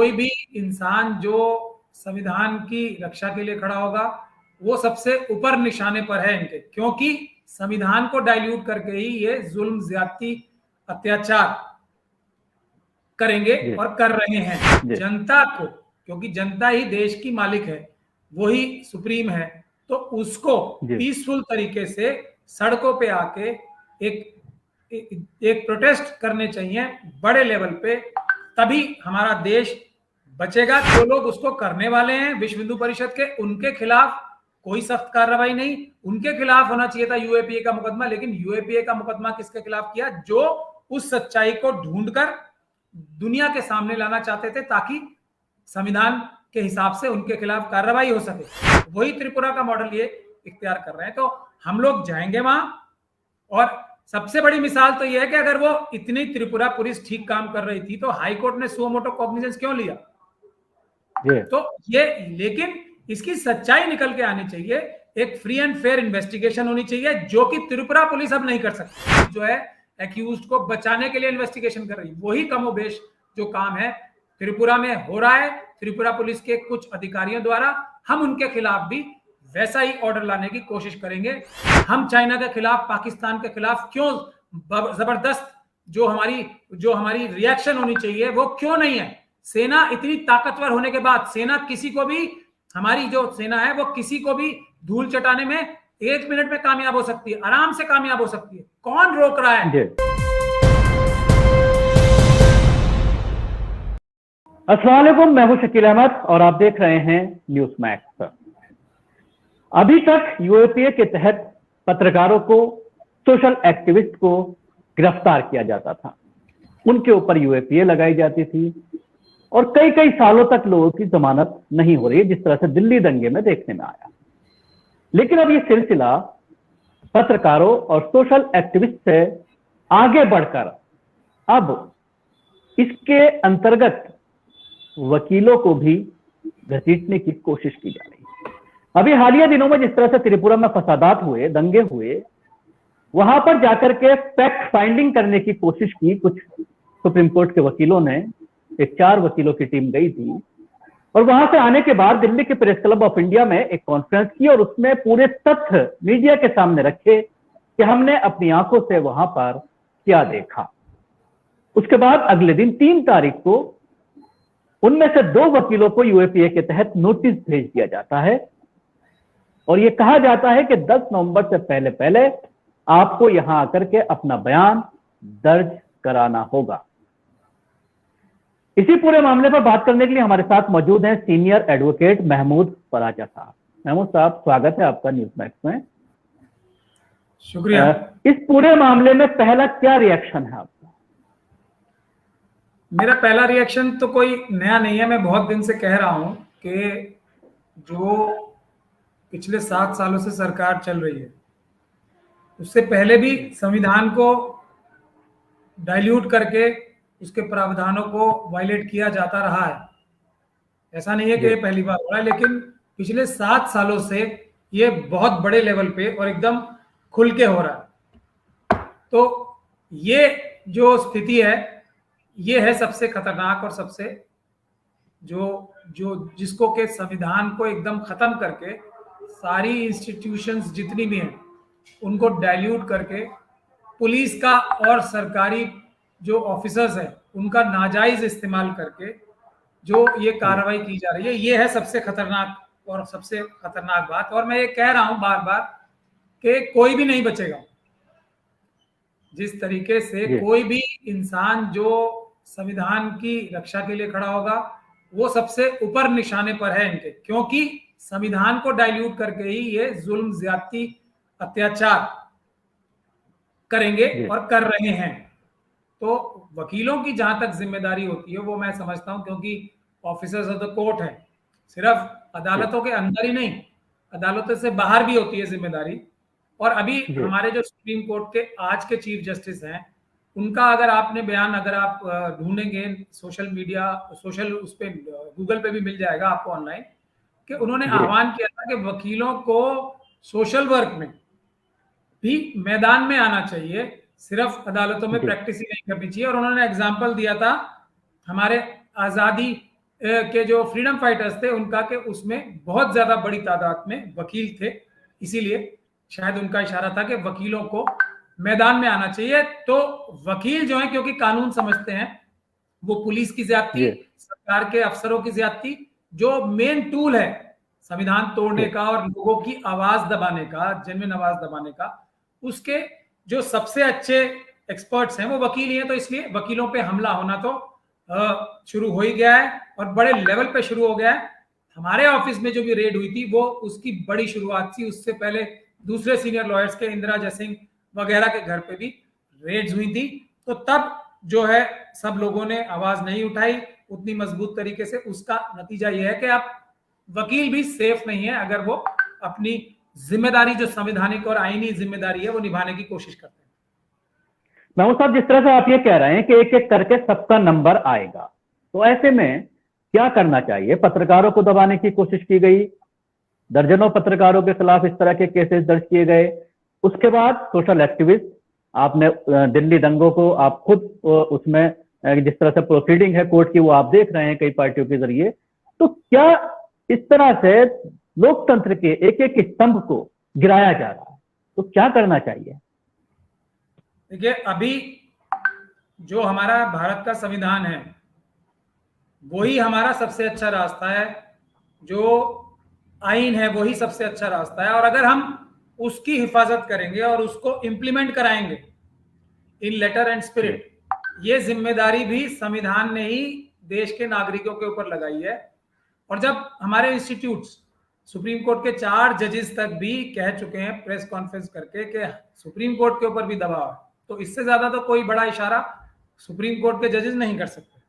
कोई भी इंसान जो संविधान की रक्षा के लिए खड़ा होगा वो सबसे ऊपर निशाने पर है इनके, क्योंकि संविधान को डाइल्यूट करके ही ये जुल्म, ज्यादती, अत्याचार करेंगे और कर रहे हैं जनता को, क्योंकि जनता ही देश की मालिक है, वही सुप्रीम है। तो उसको पीसफुल तरीके से सड़कों पे आके एक प्रोटेस्ट करने चाहिए बड़े लेवल पे, तभी हमारा देश बचेगा। जो लोग उसको करने वाले हैं विश्व हिंदू परिषद के, उनके खिलाफ कोई सख्त कार्रवाई नहीं, उनके खिलाफ होना चाहिए था यूएपीए का मुकदमा, लेकिन यूएपीए का मुकदमा किसके खिलाफ किया? जो उस सच्चाई को ढूंढकर दुनिया के सामने लाना चाहते थे ताकि संविधान के हिसाब से उनके खिलाफ कार्रवाई हो सके। वही त्रिपुरा का मॉडल ये इख्तियार कर रहे हैं। तो हम लोग जाएंगे वहां, और सबसे बड़ी मिसाल तो यह है कि अगर वो इतनी त्रिपुरा पुलिस ठीक काम कर रही थी तो हाई कोर्ट ने सुओ मोटो कॉग्निजेंस क्यों लिया? तो ये, लेकिन इसकी सच्चाई निकल के आनी चाहिए, एक फ्री एंड फेयर इन्वेस्टिगेशन होनी चाहिए, जो कि त्रिपुरा पुलिस अब नहीं कर सकती। जो है एक्यूज्ड को बचाने के लिए इन्वेस्टिगेशन कर रही है, वही कमोबेश जो काम है त्रिपुरा में हो रहा है त्रिपुरा पुलिस के कुछ अधिकारियों द्वारा। हम उनके खिलाफ भी वैसा ही ऑर्डर लाने की कोशिश करेंगे। हम चाइना के खिलाफ, पाकिस्तान के खिलाफ क्यों जबरदस्त जो हमारी रिएक्शन होनी चाहिए वो क्यों नहीं है? सेना इतनी ताकतवर होने के बाद सेना किसी को भी, हमारी जो सेना है वो किसी को भी धूल चटाने में 1 मिनट में कामयाब हो सकती है, आराम से कामयाब हो सकती है। कौन रोक रहा है? अस्सलाम वालेकुम, मैं हूं शकील अहमद और आप देख रहे हैं न्यूज मैक्स। अभी तक यूएपीए के तहत पत्रकारों को, सोशल एक्टिविस्ट को गिरफ्तार किया जाता था, उनके ऊपर यूएपीए लगाई जाती थी और कई कई सालों तक लोगों की जमानत नहीं हो रही, जिस तरह से दिल्ली दंगे में देखने में आया। लेकिन अब ये सिलसिला पत्रकारों और सोशल एक्टिविस्ट से आगे बढ़कर अब इसके अंतर्गत वकीलों को भी घसीटने की कोशिश की जा रही है। अभी हालिया दिनों में जिस तरह से त्रिपुरा में फसादात हुए, दंगे हुए, वहां पर जाकर के फैक्ट फाइंडिंग करने की कोशिश की कुछ सुप्रीम कोर्ट के वकीलों ने। एक 4 वकीलों की टीम गई थी और वहां से आने के बाद दिल्ली के प्रेस क्लब ऑफ इंडिया में एक कॉन्फ्रेंस की और उसमें पूरे तथ्य मीडिया के सामने रखे कि हमने अपनी आंखों से वहां पर क्या देखा। उसके बाद अगले दिन 3 तारीख को उनमें से 2 वकीलों को यूएपीए के तहत नोटिस भेज दिया जाता है और यह कहा जाता है कि 10 नवंबर से पहले पहले आपको यहां आकर के अपना बयान दर्ज कराना होगा। इसी पूरे मामले पर बात करने के लिए हमारे साथ मौजूद हैं सीनियर एडवोकेट महमूद फराजा साहब। महमूद साहब, स्वागत है आपका न्यूज मैक्स में। शुक्रिया। इस पूरे मामले में पहला क्या रिएक्शन है आपका? मेरा पहला रिएक्शन तो कोई नया नहीं है। मैं बहुत दिन से कह रहा हूं कि जो पिछले 7 सालों से सरकार चल रही है, उससे पहले भी संविधान को डाइल्यूट करके उसके प्रावधानों को वायलेट किया जाता रहा है। ऐसा नहीं है कि ये पहली बार हो रहा है, लेकिन पिछले 7 सालों से ये बहुत बड़े लेवल पे और एकदम खुल के हो रहा है। तो ये जो स्थिति है, ये है सबसे खतरनाक और सबसे जो जिसको के संविधान को एकदम खत्म करके सारी इंस्टीट्यूशंस जितनी भी हैं उनको डाइल्यूट करके पुलिस का और सरकारी जो ऑफिसर्स हैं उनका नाजायज इस्तेमाल करके जो ये कार्रवाई की जा रही है, ये है सबसे खतरनाक और सबसे खतरनाक बात। और मैं ये कह रहा हूं बार बार कि कोई भी नहीं बचेगा। जिस तरीके से कोई भी इंसान जो संविधान की रक्षा के लिए खड़ा होगा वो सबसे ऊपर निशाने पर है इनके, क्योंकि संविधान को डाइल्यूट करके ही ये जुल्म, ज्यादती, अत्याचार करेंगे और कर रहे हैं। तो वकीलों की जहां तक जिम्मेदारी होती है वो मैं समझता हूं, क्योंकि ऑफिसर्स ऑफ द कोर्ट हैं, सिर्फ अदालतों के अंदर ही नहीं, अदालतों से बाहर भी होती है जिम्मेदारी। और अभी हमारे जो सुप्रीम कोर्ट के आज के चीफ जस्टिस हैं, उनका अगर आपने बयान अगर आप ढूंढेंगे सोशल मीडिया, उस पे गूगल पे भी मिल जाएगा आपको ऑनलाइन, कि उन्होंने आह्वान किया था कि वकीलों को सोशल वर्क में भी मैदान में आना चाहिए, सिर्फ अदालतों में प्रैक्टिस ही नहीं करनी चाहिए। और उन्होंने एग्जाम्पल दिया था हमारे आजादी के जो फ्रीडम फाइटर्स थे उनका के उसमें बहुत ज्यादा बड़ी तादाद में वकील थे, इसीलिए शायद उनका इशारा था कि वकीलों को मैदान में आना चाहिए। तो वकील जो है क्योंकि कानून समझते हैं, वो पुलिस की ज्यादती, सरकार के अफसरों की ज्यादती, जो मेन टूल है संविधान तोड़ने का और लोगों की आवाज दबाने का, जेन्युइन आवाज दबाने का, उसके जो सबसे अच्छे एक्सपर्ट्स हैं वो वकील ही हैं। तो इसलिए वकीलों पे हमला होना तो शुरू हो ही गया है और बड़े लेवल पे शुरू हो गया है। हमारे ऑफिस में जो भी रेड हुई थी वो उसकी बड़ी शुरुआत थी। उससे पहले दूसरे सीनियर लॉयर्स के, इंदिरा जयसिंह वगैरह के घर पे भी रेड्स हुई थी। तो तब जो है सब लोगों ने आवाज नहीं उठाई उतनी मजबूत तरीके से। उसका नतीजा यह है कि अब वकील भी सेफ नहीं है अगर वो अपनी जिम्मेदारी, जो संवैधानिक और आईनी जिम्मेदारी है, वो निभाने की कोशिश करते हैं। महमूद साहब, जिस तरह से आप ये कह रहे हैं कि एक एक करके सबका नंबर आएगा, तो ऐसे में क्या करना चाहिए? पत्रकारों को दबाने की कोशिश की गई, दर्जनों पत्रकारों के खिलाफ इस तरह के केसेस दर्ज किए गए। उसके बाद सोशल एक्टिविस्ट, आपने दिल्ली दंगों को आप खुद उसमें जिस तरह से प्रोसीडिंग है कोर्ट की वो आप देख रहे हैं कई पार्टियों के जरिए। तो क्या इस तरह से लोकतंत्र के एक एक स्तंभ को गिराया जा रहा है? तो क्या करना चाहिए? देखिए, अभी जो हमारा भारत का संविधान है वही हमारा सबसे अच्छा रास्ता है, जो आईन है वही सबसे अच्छा रास्ता है। और अगर हम उसकी हिफाजत करेंगे और उसको इंप्लीमेंट कराएंगे इन लेटर एंड स्पिरिट, ये जिम्मेदारी भी संविधान ने ही देश के नागरिकों के ऊपर लगाई है। और जब हमारे इंस्टीट्यूट्स, सुप्रीम कोर्ट के 4 जजेस तक भी कह चुके हैं प्रेस कॉन्फ्रेंस करके कि सुप्रीम कोर्ट के ऊपर भी दबाव है, तो इससे ज्यादा तो कोई बड़ा इशारा सुप्रीम कोर्ट के जजेस नहीं कर सकते।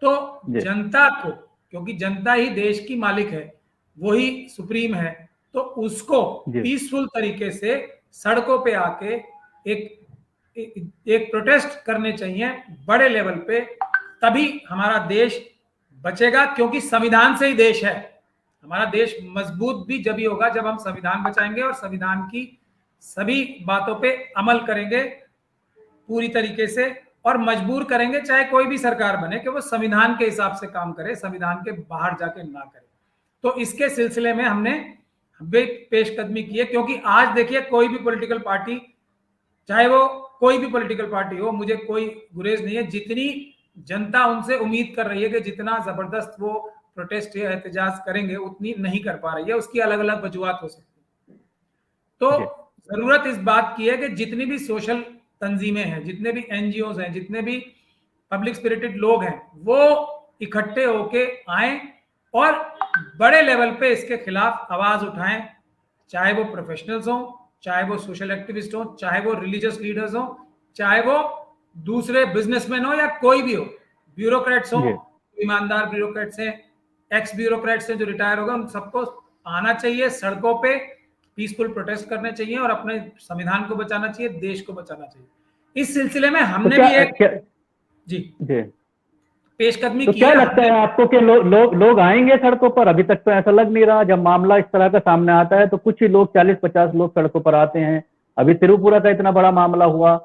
तो जनता को, क्योंकि जनता ही देश की मालिक है, वही सुप्रीम है, तो उसको पीसफुल तरीके से सड़कों पे आके एक प्रोटेस्ट करने चाहिए बड़े लेवल पे, तभी हमारा देश बचेगा। क्योंकि संविधान से ही देश है। हमारा देश मजबूत भी जब ही होगा जब हम संविधान बचाएंगे और संविधान की सभी बातों पे अमल करेंगे पूरी तरीके से, और मजबूर करेंगे चाहे कोई भी सरकार बने कि वो संविधान के हिसाब से काम करे, संविधान के बाहर जाके ना करे। तो इसके सिलसिले में हमने पेशकदमी की है। क्योंकि आज देखिए, कोई भी पॉलिटिकल पार्टी, चाहे वो कोई भी पॉलिटिकल पार्टी हो, मुझे कोई गुरेज नहीं है, जितनी जनता उनसे उम्मीद कर रही है कि जितना जबरदस्त वो प्रोटेस्ट या एहतजाज करेंगे, उतनी नहीं कर पा रही है। उसकी अलग अलग वजूहत हो सकती है। तो जरूरत इस बात की है कि जितनी भी सोशल तंजीमें हैं, जितने भी एनजीओ हैं, जितने भी पब्लिक स्पिरिटेड लोग हैं, वो इकट्ठे होके आए और बड़े लेवल पे इसके खिलाफ आवाज उठाएं। चाहे वो प्रोफेशनल्स हो, चाहे वो सोशल एक्टिविस्ट हो, चाहे वो रिलीजियस लीडर्स हो, चाहे वो दूसरे बिजनेसमैन हो या कोई भी हो, ब्यूरोक्रेट्स हो, ईमानदार ब्यूरोक्रेट्स हैं, एक्स ब्यूरोक्रेट्स हैं जो रिटायर हो गए, उन सबको आना चाहिए सड़कों पे, पीसफुल प्रोटेस्ट करने चाहिए और अपने संविधान को बचाना चाहिए, देश को बचाना चाहिए। इस सिलसिले में हमने भी एक जी पेशकदमी की है। क्या लगता है आपको कि लोग आएंगे सड़कों पर? अभी तक तो ऐसा लग नहीं रहा। जब मामला इस तरह का सामने आता है तो कुछ ही लोग, 40-50 लोग सड़कों पर आते हैं। अभी त्रिपुरा का इतना बड़ा मामला हुआ,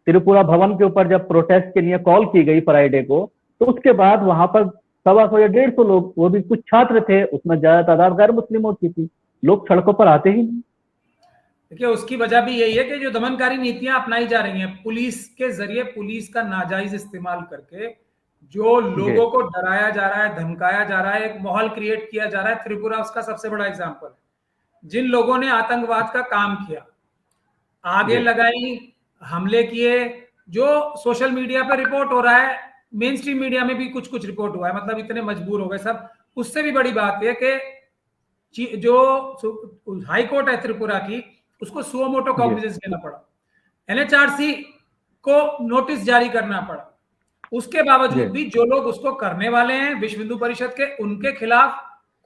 त्रिपुरा भवन के ऊपर जब प्रोटेस्ट के लिए कॉल की गई फ्राइडे को, तो उसके बाद वहां पर 125 या 150 लोग, वो भी कुछ छात्र थे, उसमें ज्यादा तादाद गैर मुस्लिमों की थी, लोग सड़कों पर आते ही नहीं। देखिए, उसकी वजह भी यही है कि जो दमनकारी नीतियां अपनाई जा रही हैं पुलिस के जरिए, पुलिस का नाजायज इस्तेमाल करके जो लोगों को डराया जा रहा है, धमकाया जा रहा है, एक माहौल क्रिएट किया जा रहा है। त्रिपुरा उसका सबसे बड़ा एग्जाम्पल है। जिन लोगों ने आतंकवाद का काम किया, आगे लगाई, हमले किए, जो सोशल मीडिया पर रिपोर्ट हो रहा है, मेन स्ट्रीम मीडिया में भी कुछ कुछ रिपोर्ट हुआ है, मतलब इतने मजबूर हो गए सब। उससे भी बड़ी बात है कि जो हाई कोर्ट है त्रिपुरा की, उसको सुओ मोटो कॉग्निजेंस लेना पड़ा, एनएचआरसी को नोटिस जारी करना पड़ा। उसके बावजूद भी जो लोग उसको करने वाले हैं विश्व हिंदू परिषद के, उनके खिलाफ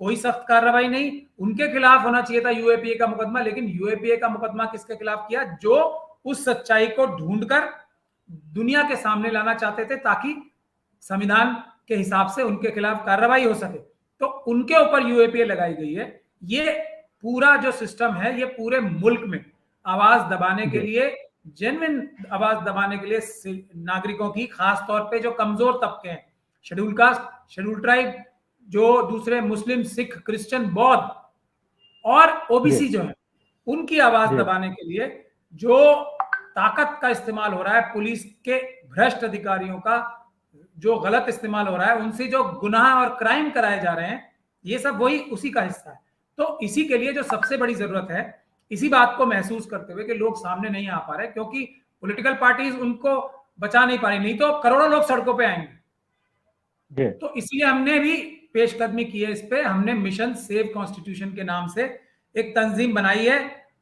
कोई सख्त कार्रवाई नहीं। उनके खिलाफ होना चाहिए था यूएपीए का मुकदमा, लेकिन यूएपीए का मुकदमा किसके खिलाफ किया? जो उस सच्चाई को ढूंढकर दुनिया के सामने लाना चाहते थे ताकि संविधान के हिसाब से उनके खिलाफ कार्रवाई हो सके, तो उनके ऊपर यूएपीए लगाई गई है। ये पूरा जो सिस्टम है, ये पूरे मुल्क में आवाज दबाने के लिए, जेन्युइन आवाज दबाने के लिए नागरिकों की, खास तौर पे जो कमजोर तबके हैं, शेड्यूल कास्ट, शेड्यूल ट्राइब, जो दूसरे मुस्लिम, सिख, क्रिश्चियन, बौद्ध और ओबीसी जो है उनकी आवाज दबाने के लिए जो ताकत का इस्तेमाल हो रहा है, पुलिस के भ्रष्ट अधिकारियों का जो गलत इस्तेमाल हो रहा है, उनसे जो गुनाह और क्राइम कराए जा रहे हैं, ये सब वही उसी का हिस्सा है। तो इसी के लिए जो सबसे बड़ी जरूरत है, इसी बात को महसूस करते हुए कि लोग सामने नहीं आ पा रहे क्योंकि पॉलिटिकल पार्टीज उनको बचा नहीं पा रही, नहीं तो करोड़ों लोग सड़कों पे आएंगे। तो इसलिए हमने भी पेशकदमी की है इस पे। हमने मिशन सेव कॉन्स्टिट्यूशन के नाम से एक तंजीम बनाई है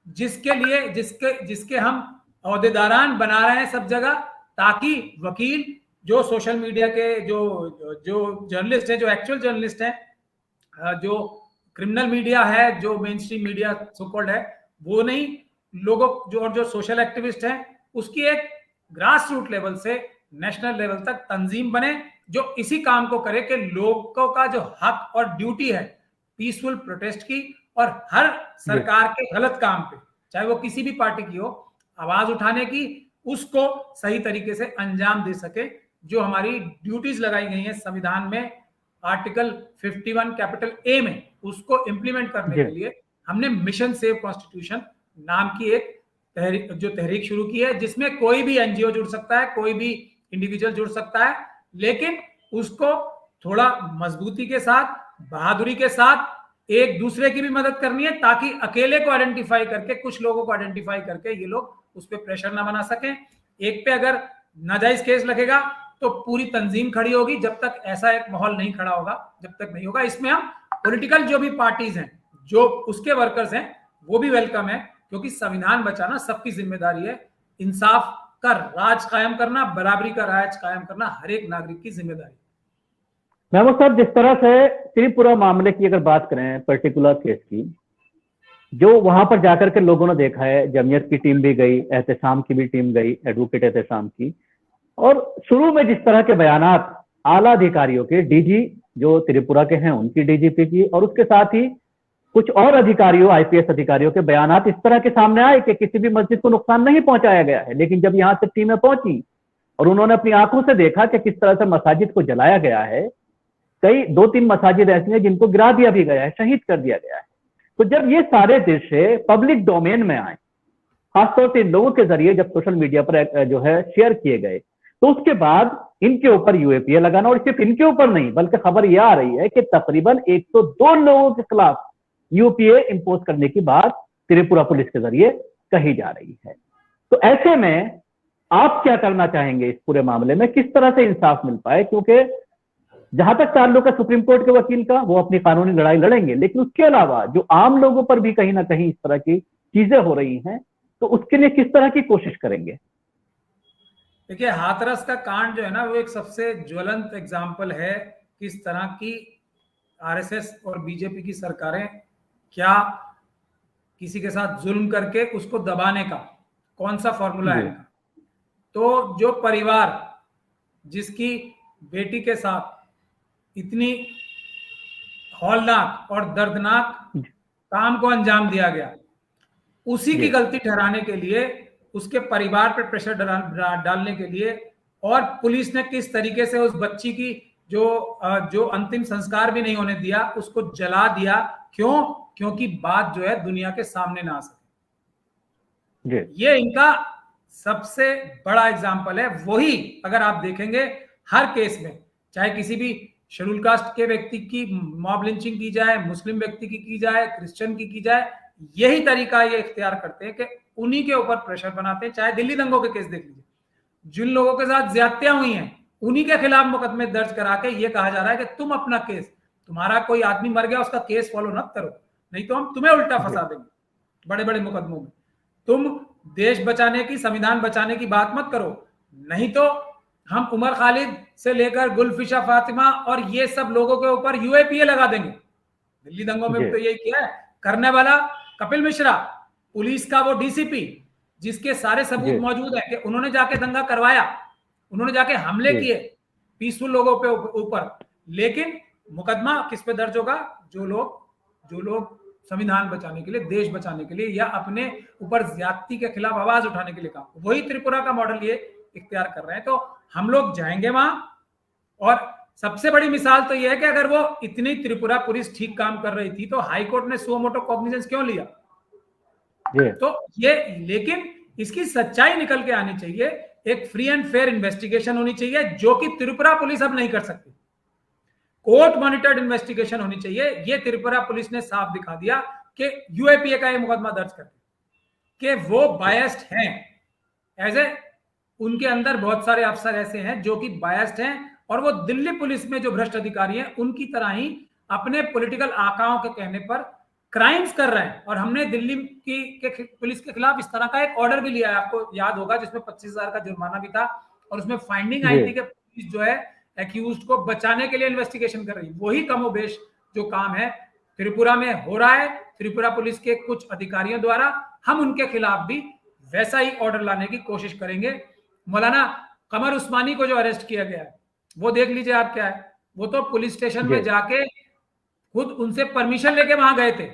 जिसके हम अहदेदारान बना रहे हैं सब जगह, ताकि वकील, जो सोशल मीडिया के जो जर्नलिस्ट हैं, जो एक्चुअल जर्नलिस्ट हैं, जो क्रिमिनल मीडिया है, जो main stream media so called है, वो नहीं, लोगों जो सोशल एक्टिविस्ट हैं, उसकी एक ग्रास रूट लेवल से नेशनल लेवल तक तंजीम बने जो इसी काम को करे कि लोगों का जो हक और ड्यूटी है पीसफुल प्रोटेस्ट की और हर सरकार के गलत काम पे, चाहे वो किसी भी पार्टी की हो, आवाज उठाने की, उसको सही तरीके से अंजाम दे सके। जो हमारी ड्यूटीज लगाई गई हैं संविधान में आर्टिकल 51 कैपिटल ए में, उसको इंप्लीमेंट करने के लिए हमने मिशन सेव कॉन्स्टिट्यूशन नाम की एक तहरीक शुरू की है, जिसमें कोई भी एनजीओ जुड़ सकता है, कोई भी इंडिविजुअल जुड़ सकता है, लेकिन उसको थोड़ा मजबूती के साथ, बहादुरी के साथ एक दूसरे की भी मदद करनी है, ताकि अकेले को आइडेंटिफाई करके, कुछ लोगों को आइडेंटिफाई करके ये लोग उस पर प्रेशर ना बना सकें। एक पे अगर नाजायज केस लगेगा तो पूरी तंजीम खड़ी होगी। जब तक ऐसा एक माहौल नहीं खड़ा होगा, जब तक नहीं होगा, इसमें हम पॉलिटिकल जो भी पार्टीज हैं, जो उसके वर्कर्स हैं, वो भी वेलकम है, क्योंकि संविधान बचाना सबकी जिम्मेदारी है। इंसाफ का राज कायम करना, बराबरी का राज कायम करना हर एक नागरिक की जिम्मेदारी। महमूद साहब, जिस तरह से त्रिपुरा मामले की अगर बात करें, पर्टिकुलर केस की, जो वहां पर जाकर के लोगों ने देखा है, जमीयत की टीम भी गई, एहतसाम की भी टीम गई, एडवोकेट एहतसाम की, और शुरू में जिस तरह के बयानात आला अधिकारियों के, डीजी जो त्रिपुरा के हैं उनकी, डीजीपी की, और उसके साथ ही कुछ और अधिकारियों, आईपीएस अधिकारियों के बयानात इस तरह के सामने आए कि किसी भी मस्जिद को नुकसान नहीं पहुंचाया गया है। लेकिन जब यहां से टीमें पहुंची और उन्होंने अपनी आंखों से देखा कि किस तरह से मसाजिद को जलाया गया है, कई 2-3 मसाजिद ऐसी हैं जिनको गिरा दिया भी गया है, शहीद कर दिया गया है। तो जब ये सारे दृश्य पब्लिक डोमेन में आए, खासतौर से इन लोगों के जरिए जब सोशल मीडिया पर जो है शेयर किए गए, तो उसके बाद इनके ऊपर यूएपीए लगाना, और सिर्फ इनके ऊपर नहीं, बल्कि खबर यह आ रही है कि तकरीबन 102 लोगों के खिलाफ यूपीए इंपोज करने की बात त्रिपुरा पुलिस के जरिए कही जा रही है। तो ऐसे में आप क्या करना चाहेंगे इस पूरे मामले में, किस तरह से इंसाफ मिल पाए? क्योंकि जहां तक ताल्लुक है सुप्रीम कोर्ट के वकील का, वो अपनी कानूनी लड़ाई लड़ेंगे, लेकिन उसके अलावा जो आम लोगों पर भी कहीं ना कहीं इस तरह की चीजें हो रही हैं, तो उसके लिए किस तरह की कोशिश करेंगे? देखिए, हाथरस का कांड जो है ना, वो एक सबसे ज्वलंत एग्जाम्पल है किस तरह की आरएसएस और बीजेपी की सरकारें क्या किसी के साथ जुल्म करके उसको दबाने का कौन सा फॉर्मूला है। तो जो परिवार जिसकी बेटी के साथ इतनी हौलनाक और दर्दनाक काम को अंजाम दिया गया, उसी की गलती ठहराने के लिए, उसके परिवार पर प्रेशर डालने के लिए, और पुलिस ने किस तरीके से उस बच्ची की जो अंतिम संस्कार भी नहीं होने दिया, उसको जला दिया। क्यों? क्योंकि बात जो है दुनिया के सामने ना आ सके। ये इनका सबसे बड़ा एग्जाम्पल है। वही अगर आप देखेंगे हर केस में, चाहे किसी भी शेड्यूल कास्ट के व्यक्ति की मॉब लिंचिंग की जाए, मुस्लिम व्यक्ति की जाए, क्रिश्चियन की जाए, यही तरीका ये इख्तियार करते हैं कि उन्हीं के ऊपर प्रेशर बनाते हैं। चाहे दिल्ली दंगों के केस देख लीजिए, जिन लोगों के साथ ज्यादतियां हुई हैं उन्हीं के खिलाफ मुकदमे दर्ज करा के ये कहा जा रहा है कि तुम अपना केस, तुम्हारा कोई आदमी मर गया, उसका केस फॉलो मत करो, नहीं तो हम तुम्हें उल्टा फंसा देंगे बड़े बड़े मुकदमों में। तुम देश बचाने की, संविधान बचाने की बात मत करो, नहीं तो हम उमर खालिद से लेकर गुलफिशा फातिमा और ये सब लोगों के ऊपर यूएपीए लगा देंगे। दिल्ली दंगों में भी तो यही किया है। करने वाला कपिल मिश्रा, पुलिस का वो डीसीपी, जिसके सारे सबूत मौजूद है कि उन्होंने जाके दंगा करवाया, उन्होंने जाके हमले किए पीसफुल लोगों पे ऊपर। लेकिन मुकदमा किस पे दर्ज होगा? जो लोग संविधान बचाने के लिए, देश बचाने के लिए, या अपने ऊपर ज्यादती के खिलाफ आवाज उठाने के लिए काम। वही त्रिपुरा का मॉडल ये इख्तियार कर रहे हैं। तो हम लोग जाएंगे वहां और सबसे बड़ी मिसाल तो यह है कि अगर वो इतनी त्रिपुरा पुलिस ठीक काम कर रही थी तो हाईकोर्ट ने सुओ मोटो कॉग्निजेंस क्यों लिया? तो ये, लेकिन इसकी सच्चाई निकल के आनी चाहिए, एक फ्री एंड फेयर इन्वेस्टिगेशन होनी चाहिए, जो कि त्रिपुरा पुलिस अब नहीं कर सकती। कोर्ट मॉनिटर्ड इन्वेस्टिगेशन होनी चाहिए। ये त्रिपुरा पुलिस ने साफ दिखा दिया कि यूएपीए का ये मुकदमा दर्ज करके कि वो बायस्ड हैं, ऐसे उनके अंदर बहुत सारे अफसर ऐसे हैं जो कि बायस्ड हैं, और वो दिल्ली पुलिस में जो भ्रष्ट अधिकारी हैं उनकी तरह ही अपने पॉलिटिकल आकाओं के कहने पर क्राइम्स कर रहे हैं। और हमने दिल्ली की पुलिस के खिलाफ इस तरह का एक ऑर्डर भी लिया है, आपको याद होगा, जिसमें 25,000 का जुर्माना भी था, और उसमें फाइंडिंग आई थी कि पुलिस जो है एक्यूज्ड को बचाने के लिए इन्वेस्टिगेशन कर रही है। वही कमोबेश जो काम है त्रिपुरा में हो रहा है त्रिपुरा पुलिस के कुछ अधिकारियों द्वारा। हम उनके खिलाफ भी वैसा ही ऑर्डर लाने की कोशिश करेंगे। मौलाना कमर उस्मानी को जो अरेस्ट किया गया है वो देख लीजिए आप क्या है, वो तो पुलिस स्टेशन में जाके खुद उनसे परमिशन लेके वहां गए थे।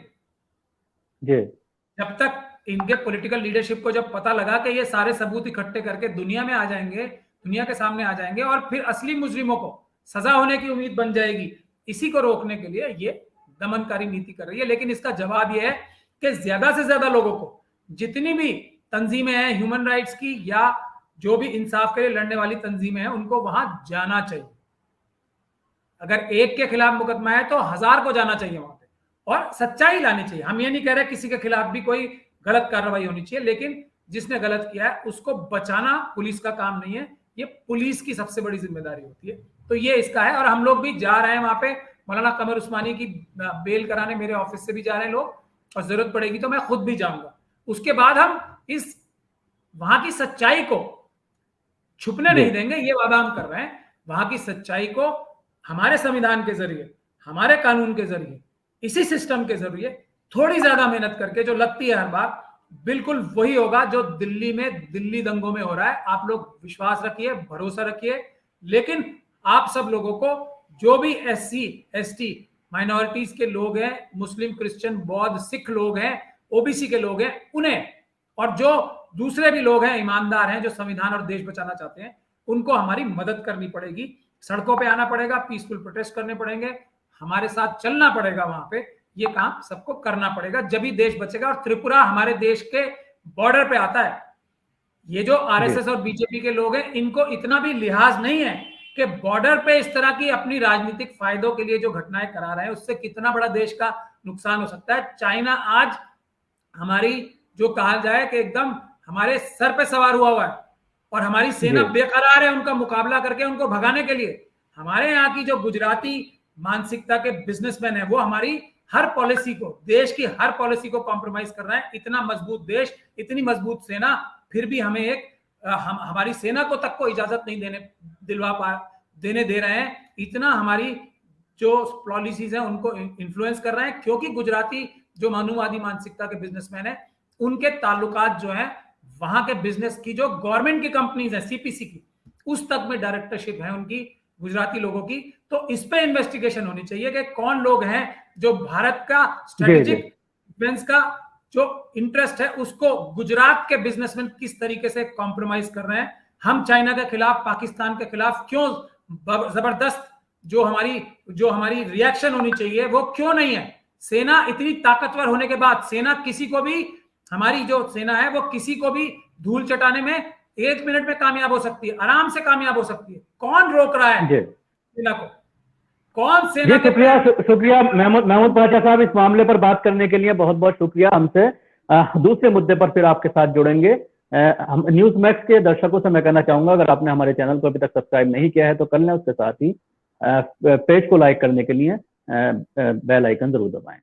जब तक इनके पॉलिटिकल लीडरशिप को जब पता लगा कि ये सारे सबूत इकट्ठे करके दुनिया में आ जाएंगे, दुनिया के सामने आ जाएंगे, और फिर असली मुजरिमों को सजा होने की उम्मीद बन जाएगी, इसी को रोकने के लिए ये दमनकारी नीति कर रही है। लेकिन इसका जवाब यह है कि ज्यादा से ज्यादा लोगों को, जितनी भी तंजीमें हैं ह्यूमन राइट्स की या जो भी इंसाफ के लिए लड़ने वाली तंजीमें हैं, उनको वहां जाना चाहिए। अगर एक के खिलाफ मुकदमा है तो 1000 को जाना चाहिए वहां पे, और सच्चाई लानी चाहिए। हम ये नहीं कह रहे किसी के खिलाफ भी कोई गलत कार्रवाई होनी चाहिए, लेकिन जिसने गलत किया है उसको बचाना पुलिस का काम नहीं है, ये पुलिस की सबसे बड़ी जिम्मेदारी होती है। तो ये इसका है, और हम लोग भी जा रहे हैं वहां पे, मौलाना कमर उस्मानी की बेल कराने मेरे ऑफिस से भी जा रहे हैं लोग, और जरूरत पड़ेगी तो मैं खुद भी जाऊंगा। उसके बाद हम इस वहां की सच्चाई को छुपने नहीं देंगे, ये वादा हम कर रहे हैं। वहां की सच्चाई को हमारे संविधान के जरिए, हमारे कानून के जरिए, इसी सिस्टम के जरिए थोड़ी ज्यादा मेहनत करके, जो लगती है हर बार, बिल्कुल वही होगा जो दिल्ली में, दिल्ली दंगों में हो रहा है। आप लोग विश्वास रखिए, भरोसा रखिए। लेकिन आप सब लोगों को, जो भी SC ST माइनॉरिटीज के लोग हैं, मुस्लिम, क्रिश्चियन, बौद्ध, सिख लोग हैं, OBC के लोग हैं, उन्हें, और जो दूसरे भी लोग हैं, ईमानदार हैं, जो संविधान और देश बचाना चाहते हैं, उनको हमारी मदद करनी पड़ेगी। सड़कों पे आना पड़ेगा, पीसफुल प्रोटेस्ट करने पड़ेंगे, हमारे साथ चलना पड़ेगा वहां पे। ये काम सबको करना पड़ेगा, जब ही देश बचेगा। और त्रिपुरा हमारे देश के बॉर्डर पे आता है। ये जो RSS और BJP के लोग हैं, इनको इतना भी लिहाज नहीं है कि बॉर्डर पे इस तरह की अपनी राजनीतिक फायदों के लिए जो घटनाएं करा रहे हैं, उससे कितना बड़ा देश का नुकसान हो सकता है। चाइना आज हमारी, जो कहा जाए कि एकदम हमारे सर पे सवार हुआ है, और हमारी सेना बेकरार है उनका मुकाबला करके, उनको भगाने के लिए। हमारे यहाँ की जो गुजराती मानसिकता के बिजनेसमैन है, वो हमारी हर पॉलिसी को, देश की हर पॉलिसी को कॉम्प्रोमाइज कर रहा है। इतना मजबूत देश, इतनी मजबूत सेना, फिर भी हमें एक हमारी सेना को तक को इजाजत नहीं देने दे रहे हैं। इतना हमारी जो पॉलिसीज हैं उनको इन्फ्लुएंस कर रहे हैं, क्योंकि गुजराती जो मनुवादी मानसिकता के बिजनेसमैन है, उनके ताल्लुकात जो है वहां के बिजनेस की, जो गवर्नमेंट की कंपनीज है CPC की, उस तक में डायरेक्टरशिप है उनकी, गुजराती लोगों की। तो इस पे इन्वेस्टिगेशन होनी चाहिए कि कौन लोग हैं जो भारत का स्ट्रेटेजिक डिफेंस का जो इंटरेस्ट है उसको गुजरात के बिजनेसमैन किस तरीके से कॉम्प्रोमाइज कर रहे हैं। हम चाइना के खिलाफ, पाकिस्तान के खिलाफ क्यों जबरदस्त जो हमारी रिएक्शन होनी चाहिए वो क्यों नहीं है। सेना इतनी ताकतवर होने के बाद, सेना किसी को भी, हमारी जो सेना है वो किसी को भी धूल चटाने में 1 मिनट में कामयाब हो सकती है, आराम से कामयाब हो सकती है। कौन रोक रहा है सेना को? कौन सेना? शुक्रिया महमूद पाशा साहब, इस मामले पर बात करने के लिए बहुत बहुत शुक्रिया। हमसे दूसरे मुद्दे पर फिर आपके साथ जुड़ेंगे। हम न्यूज मैक्स के दर्शकों से मैं कहना चाहूंगा, अगर आपने हमारे चैनल को अभी तक सब्सक्राइब नहीं किया है तो कर लें, उसके साथ ही पेज को लाइक करने के लिए बेल आइकन जरूर दबाएं।